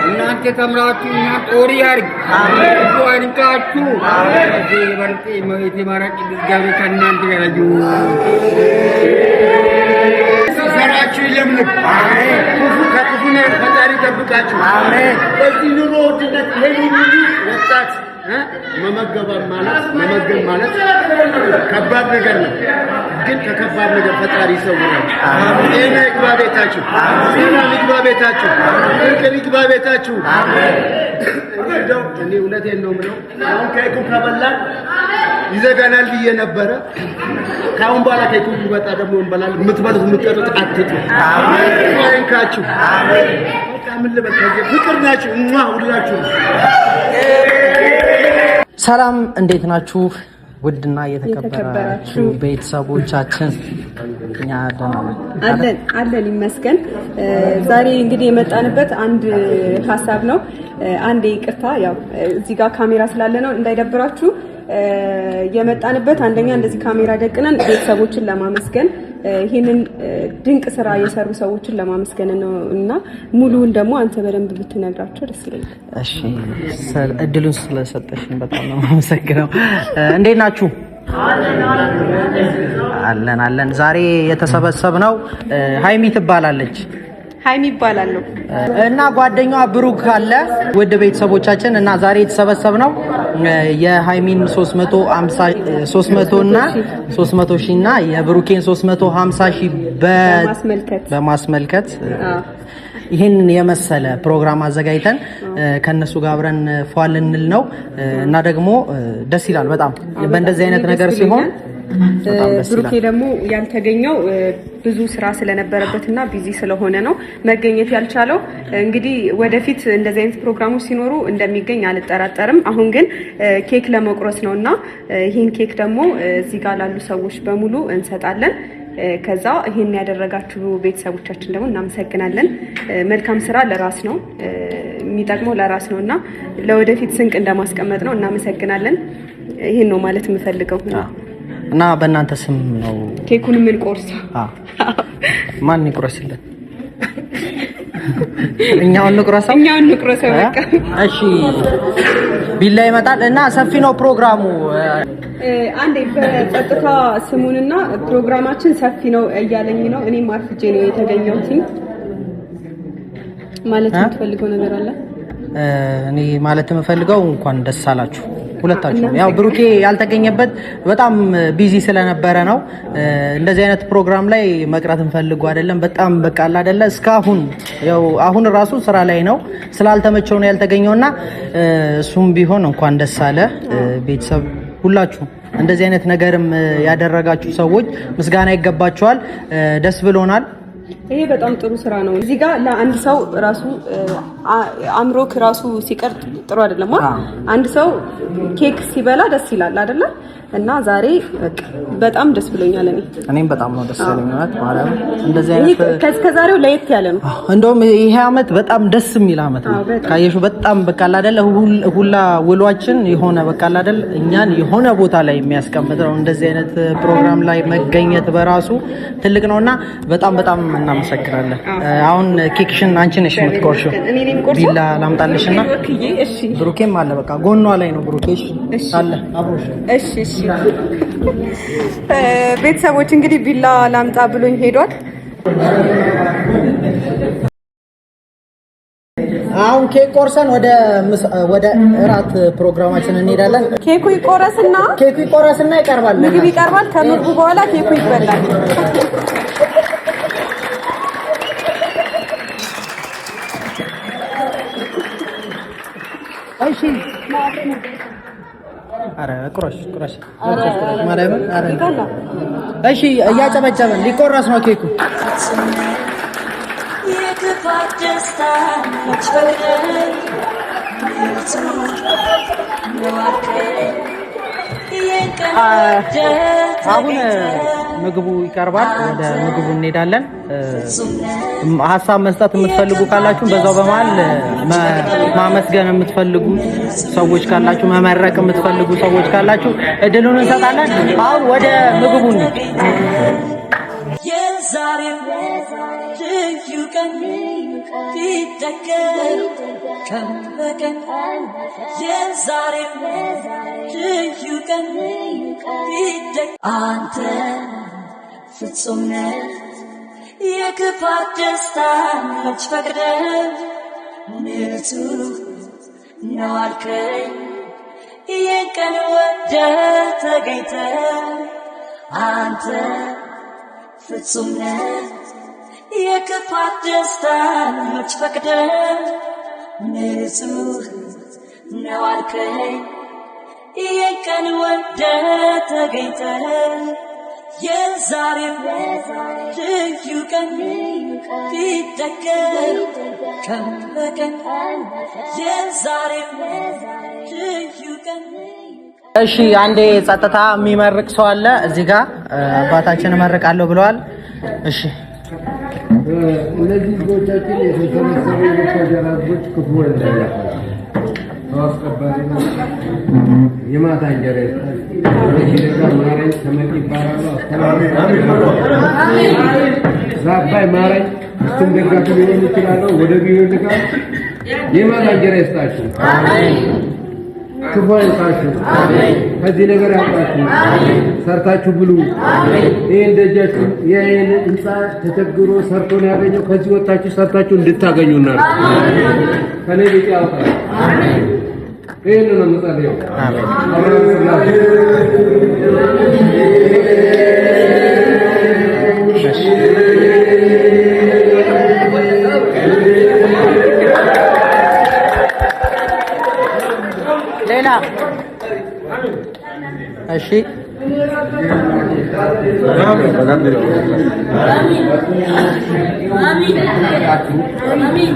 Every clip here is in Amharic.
እናንተ ተምራችሁ እና ጦሪ ያርግ ወንካችሁ በርጤ መይቴ ማራጭ ድጋሚ ከእናንተ ጋር ሰራችሁ ይለምልም ከክፉ ነገር ፈጣሪ ይጠብቃችሁ። በዚህ ኑሮ ውድነት ይሄን ወጣት መመገብ ማለት ከባድ ነገር ነው። ግን ከከባድ ነገር ፈጣሪ ይሰውራል። ጤና ይግባ ቤታችሁ፣ ሰላም ይግባ ቤታችሁ፣ ፍቅር ይግባ ቤታችሁ። እኔ እውነቴን ነው የምለው። አሁን ከይኩ ከበላን ይዘጋናል ብዬ ነበረ። ካሁን በኋላ ከይኩ ቢመጣ ደግሞ እንበላለን። የምትበሉት የምትጠጡት አትጡ። አይንካችሁ። በቃ ምን ልበል፣ ፍቅር ናችሁ ሁላችሁ። ሰላም እንዴት ናችሁ? ውድና የተከበራችሁ ቤተሰቦቻችን እኛ አለን ይመስገን። ዛሬ እንግዲህ የመጣንበት አንድ ሀሳብ ነው። አንዴ ይቅርታ፣ ያው እዚህ ጋር ካሜራ ስላለ ነው እንዳይደብራችሁ። የመጣንበት አንደኛ እንደዚህ ካሜራ ደቅነን ቤተሰቦችን ለማመስገን ይሄንን ድንቅ ስራ የሰሩ ሰዎችን ለማመስገን ነው እና ሙሉውን ደግሞ አንተ በደንብ ብትነግራቸው ደስ ይለኛል። እሺ፣ እድሉን ስለሰጠሽኝ በጣም ነው የማመሰግነው። እንዴት ናችሁ? አለን። ዛሬ የተሰበሰብነው ሃይሚ ትባላለች። ሃይሚ ይባላል እና ጓደኛዋ ብሩክ አለ። ውድ ቤተሰቦቻችን እና ዛሬ የተሰበሰብነው የሃይሚን 300 እና 300 ሺህ እና የብሩኬን 350 ሺህ በማስመልከት ይሄን የመሰለ ፕሮግራም አዘጋጅተን ከነሱ ጋር አብረን ፏል እንል ነው እና ደግሞ ደስ ይላል በጣም በእንደዚህ አይነት ነገር ሲሆን። ብሩኬ ደግሞ ያልተገኘው ብዙ ስራ ስለነበረበትና ቢዚ ስለሆነ ነው መገኘት ያልቻለው። እንግዲህ ወደፊት እንደዚህ አይነት ፕሮግራሞች ሲኖሩ እንደሚገኝ አልጠራጠርም። አሁን ግን ኬክ ለመቁረስ ነውና ይሄን ኬክ ደግሞ እዚህ ጋር ላሉ ሰዎች በሙሉ እንሰጣለን። ከዛ ይሄን ያደረጋችሁ ቤተሰቦቻችን ደግሞ እናመሰግናለን። መልካም ስራ ለራስ ነው የሚጠቅመው ለራስ ነውና ለወደፊት ስንቅ እንደማስቀመጥ ነው። እናመሰግናለን። ይሄን ነው ማለት የምፈልገው እና በእናንተ ስም ነው ኬኩን ምን ቆርሳ ማን ይቆረስልን? እኛውን እንቁረሰው በቃ። እሺ፣ ቢላ ይመጣል እና ሰፊ ነው ፕሮግራሙ። አንዴ በጸጥታ ስሙንና ፕሮግራማችን ሰፊ ነው እያለኝ ነው። እኔም አርፍጄ ነው የተገኘሁት። ማለት የምትፈልገው ነገር አለ? እኔ ማለት የምፈልገው እንኳን ደስ አላችሁ ሁለታችሁ። ያው ብሩኬ ያልተገኘበት በጣም ቢዚ ስለነበረ ነው። እንደዚህ አይነት ፕሮግራም ላይ መቅረት እንፈልገው አይደለም። በጣም በቃል አይደለ እስካሁን ያው አሁን ራሱ ስራ ላይ ነው ስላልተመቸው ነው ያልተገኘውና እሱም ቢሆን እንኳን ደስ አለ። ቤተሰብ ሁላችሁ እንደዚህ አይነት ነገርም ያደረጋችሁ ሰዎች ምስጋና ይገባችኋል። ደስ ብሎናል። ይሄ በጣም ጥሩ ስራ ነው። እዚህ ጋር ለአንድ ሰው ራሱ አምሮክ ራሱ ሲቀር ጥሩ አይደለም። አንድ ሰው ኬክ ሲበላ ደስ ይላል አይደለ? እና ዛሬ በጣም ደስ ብሎኛል። እኔም በጣም ነው ደስ ያለኝ ማለት እንደዚህ አይነት ከዛሬው ለየት ያለ ነው። እንደውም ይሄ አመት በጣም ደስ የሚል አመት ነው። ካየሹ በጣም በቃል አይደለ ሁላ ውሏችን የሆነ በቃል አይደለ እኛን የሆነ ቦታ ላይ የሚያስቀምጥ ነው። እንደዚህ አይነት ፕሮግራም ላይ መገኘት በራሱ ትልቅ ነውና በጣም እናመሰግናለን። አሁን ኬክሽን አንቺ ነሽ የምትቆርሺው። ቢላ ላምጣልሽና ብሩኬም አለ በቃ ጎኗ ላይ ነው ብሩኬ አለ አብሮሽ። እሺ ቤተሰቦች እንግዲህ ቢላ ላምጣ ብሎኝ ሄዷል። አሁን ኬክ ቆርሰን ወደ እራት ፕሮግራማችን እንሄዳለን። ኬኩ ይቆረስና ይቀርባል። ምግብ ይቀርባል። ከምግቡ በኋላ ኬኩ ይበላል። እሺ አረ ቁረሽ ማለት አረ እሺ፣ እያጨበጨበን ሊቆረስ ነው ኬኩ። አሁን ምግቡ ይቀርባል። ወደ ምግቡ እንሄዳለን። ሀሳብ መስጠት የምትፈልጉ ካላችሁ በዛው በመሃል ማመስገን የምትፈልጉ ሰዎች ካላችሁ መመረቅ የምትፈልጉ ሰዎች ካላችሁ እድሉን እንሰጣለን። አሁን ወደ ምግቡ እንሂድ። የዛሬው ልዩ ቀን ቢደገም ከበቀን የዛሬው ልዩ ቀን ቢደገም አንተ ፍጹም ነህ የክፋት ደስታ መች ፈቅደህ ንጹህ ነው አልከኝ ይህን ቀን ወደህ ተገኝተህ አንተ ፍጹም ነህ የክፋት ደስታ መች ፈቅደህ ንጹህ ነው አልከኝ ይህን ቀን ወደህ ተገኝተህ የዛሬው ልዩ ቀን ቢደገም ቀን በቀን የዛሬው ልዩ ቀን። እሺ አንዴ ጸጥታ የሚመርቅ ሰው አለ እዚህ ጋር አባታችን እመርቃለሁ ብለዋል። እሺ እነዚህ ልጆቻችን የተሰበሰቡ የተደራጁት ክፉ እንዳያፈራ አስቀባሪ ነው። የማታ እንጀራ ይስጣል። ማረኝ ተመቂ ይባላሉ። አባይ ማረኝ እሱም ደጋፊ ሊሆን ይችላል። ወደ ቢሮ ልካል። የማታ እንጀራ ይስጣችሁ። ክፉ አይንካችሁ። ከዚህ ነገር ያውጣችሁ። ሰርታችሁ ብሉ። ይሄን ደጃችሁ ይሄን ህንጻ ተቸግሮ ሰርቶ ነው ያገኘው። ከዚህ ወጣችሁ ሰርታችሁ እንድታገኙ እናር ከኔ ልጅ ያውጣ። ይሄን ነው የምጸልየው። ሌላ እሺ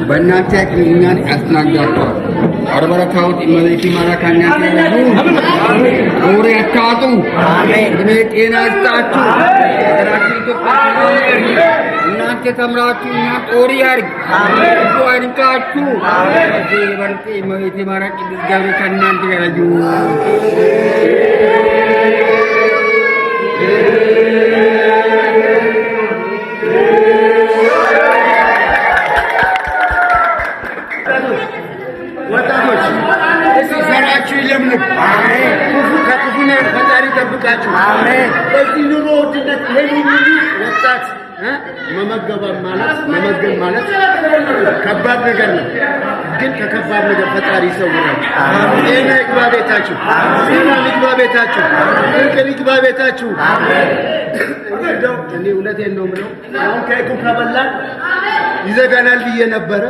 በእናንተ እኛን ያስተናግዳችኋል። አርበረካውት ኢመሬቲ ማራካኛ ኦሬ አታጡ እድሜ ጤና ይስጣችሁ። እናንተ ተምራችሁ እና ጦሪ ያርግ ብዙ አይንካችሁ። እዚህ በልጤ ኢመሬቲ ማራቂ ገብረ ከእናንተ ጋር ወጣቶች እዚህ ዘራችሁ ይለምልም። አሜን። ክፉ ከክፉ ነገር ፈጣሪ ይጠብቃችሁ። አሜን። በዚህ ኑሮ ውድነት ይሄን ሁሉ ወጣት መመገብ ማለት ከባድ ነገር ነው። ግን ከከባድ ነገር ፈጣሪ ይሰውራችሁ። ጤና ይግባ ቤታችሁ። ጤና ይግባ ቤታችሁ። እንቅልፍ ይግባ ቤታችሁ። እኔ እውነቴን ነው የምለው። አሁን ከይኩ ከበላን ይዘጋናል ብዬ ነበረ።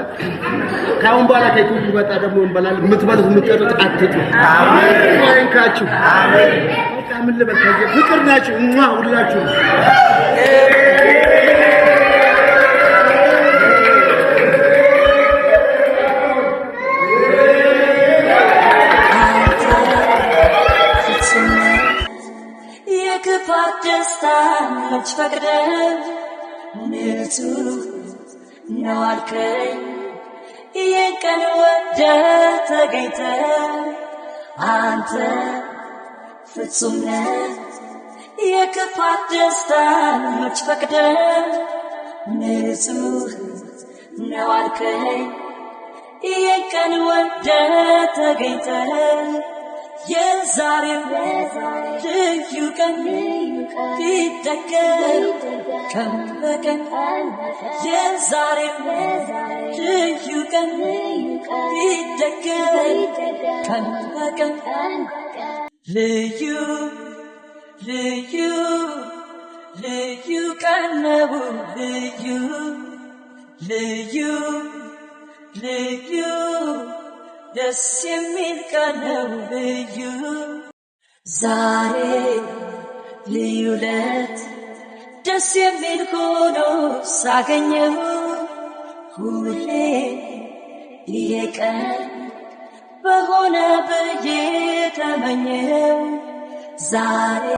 ካሁን በኋላ ከይኩ ቢመጣ ደግሞ እንበላለን። የምትበሉት የምትጠጡት አትጡ። አሜን። አይንካችሁ። አሜን። በቃ ምን ልበል ከዚህ ፍቅር ናችሁ ሁላችሁ። የክፋት ደስታ መች ፈቅደህ ንጹህ ነው አልከኝ ይህን ቀን ወደህ ተገኝተህ አንተ ፍጹም ነህ የክፋት ደስታ መች ፈቅደህ ንጹህ ነው አልከኝ ይህን ቀን ወደህ ተገኝተህ የዛሬው ልዩ ቀን ቢደገም ቀን በቀን የዛሬው ልዩ ቀን ቢደገም ቀን በቀን ልዩ ልዩ ልዩ ቀን ነው ልዩ ልዩ ልዩ ደስ የሚል ቀን ነው ልዩ ዛሬ ልዩ ለት ደስ የሚል ሆኖ ሳገኘው ሁሌ ይሄ ቀን በሆነ ብዬ ተመኘው ዛሬ